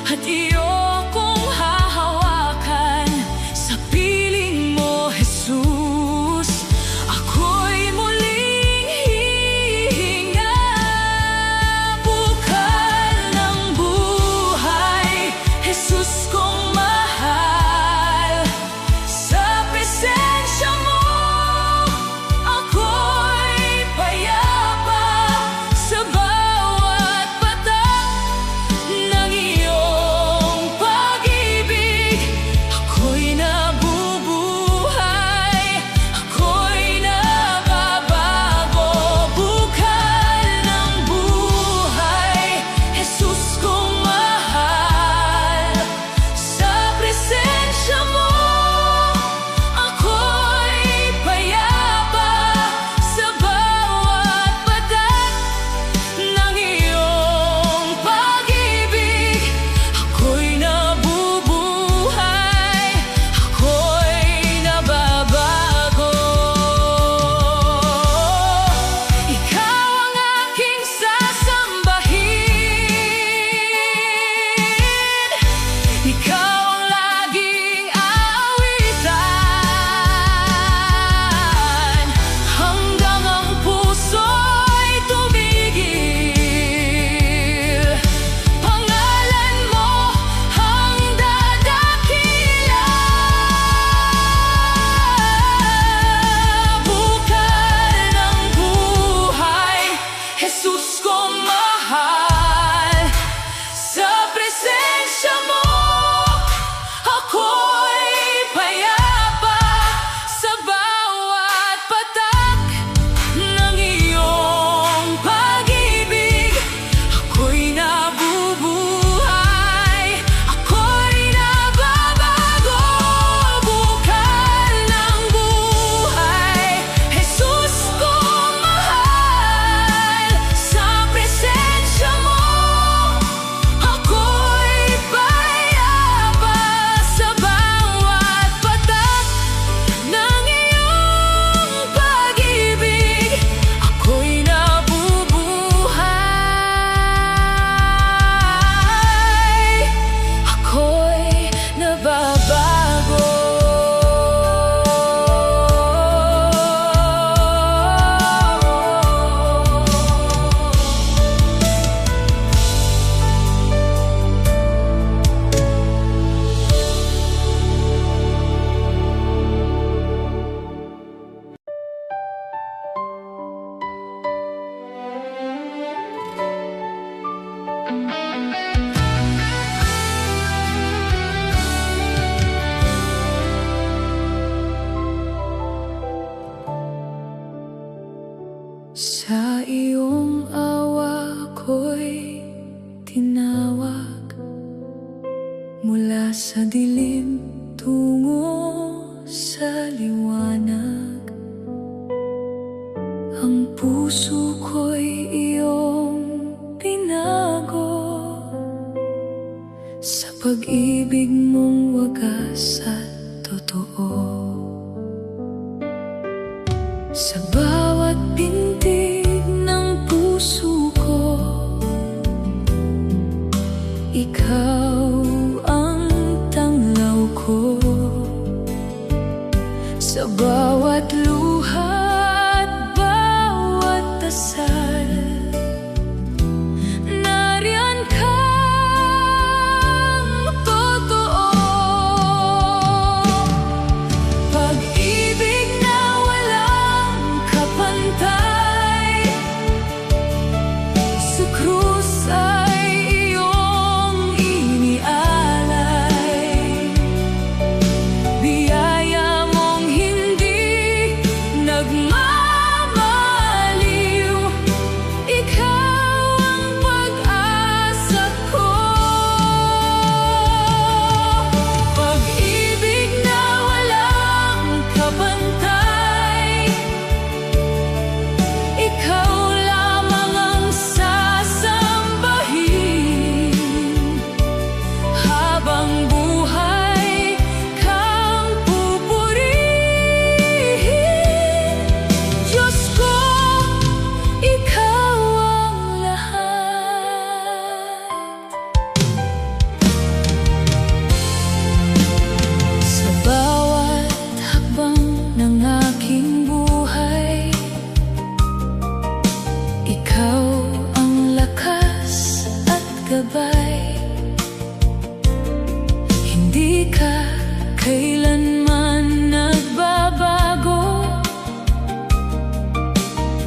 Speaker 1: at iyo akong hahawakan. Sa piling mo, Jesus, ako'y muling hihinga. Bukal ng buhay, Jesus kong mahal. Sa presensya mo, ako'y
Speaker 2: Sa iyong awa ko'y tinawag mula sa dilim tungo sa liwanag. Ang puso ko'y iyong pinago sa pag-ibig mong wagas at totoo. Sa bawat pintig ng puso ko, ikaw ang tanglaw ko. Sa bawat luha at bawat dasal, nariyan kang totoo. Pag-ibig na walang kapantay, sa krus ay iyong inialay. Biyaya mong hindi nagmamaliw, ikaw ang pag-asa ko. Pag-ibig na walang kapantay, ikaw lamang ang sasambahin. Habang buhay kang pupurihin. Diyos ko, ikaw ang lahat. Sa bawat hakbang ng aking buhay, ikaw ang lakas at gabay. Hindi ka kailanman nagbabago,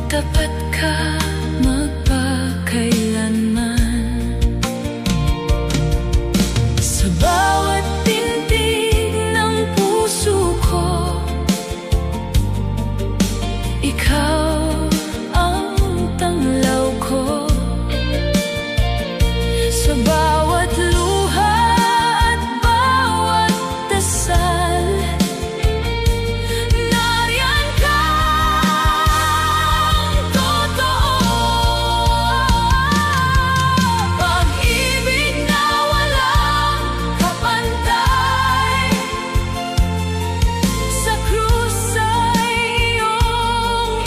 Speaker 2: tapat ka magpakailanman. Sa bawat tintig ng puso ko, ikaw ang tanglaw ko. Sa bawat luha at bawat dasal, nariyan kang totoo. Pag-ibig na walang kapantay, sa krus ay iyong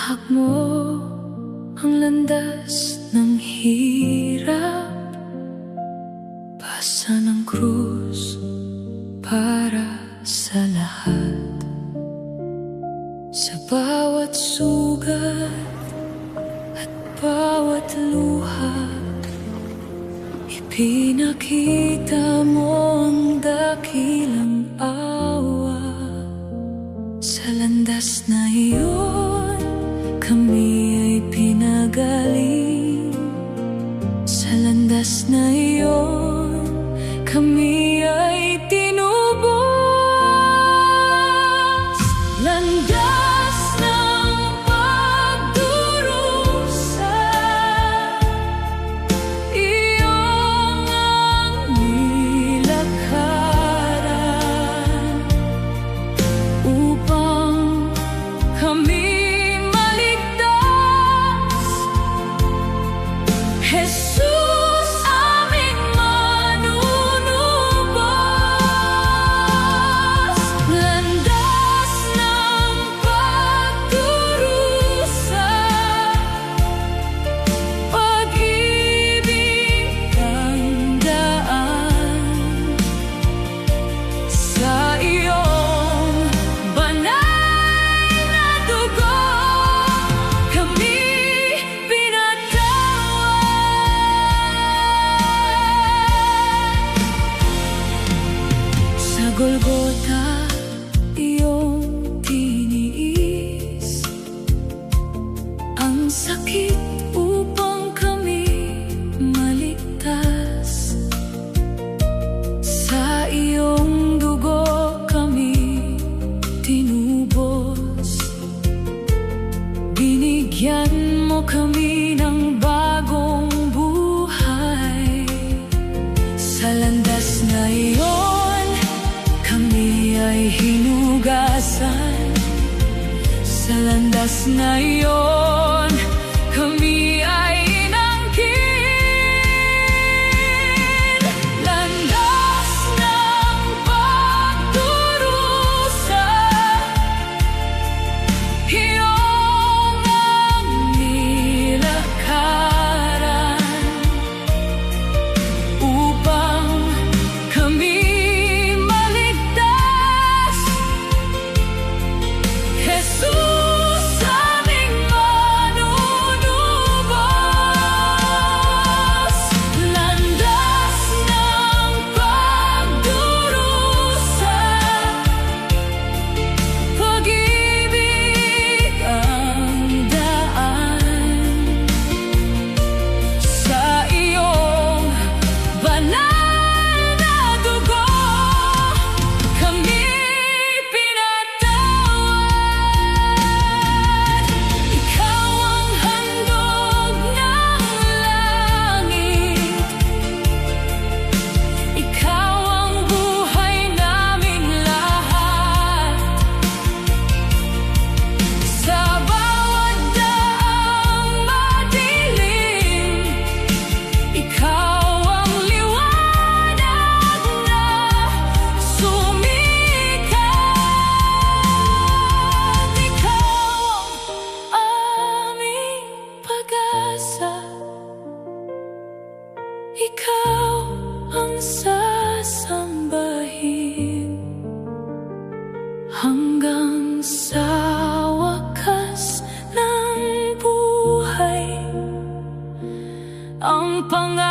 Speaker 1: Tinahak mo ang landas ng hirap, pasa ng krus para sa lahat. Sa bawat sugat at bawat luha, ipinakita mo ang dakilang awa. Sa landas na iyon, kami ay pinagaling. Sa landas na iyon, kami ay tinubos. Landas ng pagdurusa, iyong ang nilakaran upang kami maligtas. Jesus, aming manunubos. Landas ng pagdurusa, pag-ibig ang daan. Sa iyong banal na dugo, kami sa Golgota, iyong tiniis ang sakit upang kami maligtas. Sa iyong dugo kami tinubos. Binigyan mo kami ng bagong buhay. Sa landas na iyon, kami ay hinugasan. Sa landas na iyon, kami ay inangkin. Landas ng pagdurusa, iyong ang nilakaran upang kami maligtas. Jesus, aming manunubos. Landas ng pagdurusa, pag-ibig ang daan. Sa iyong banal na dugo, kami pinatawad. Ikaw ang handog ng langit, ikaw ang buhay naming lahat. Sa bawat daang madilim, ikaw ang liwanag na sumikat. Ikaw ang aming pag-asa, ikaw ang sasambahin hanggang sa wakas ng buhay. Ang pangalan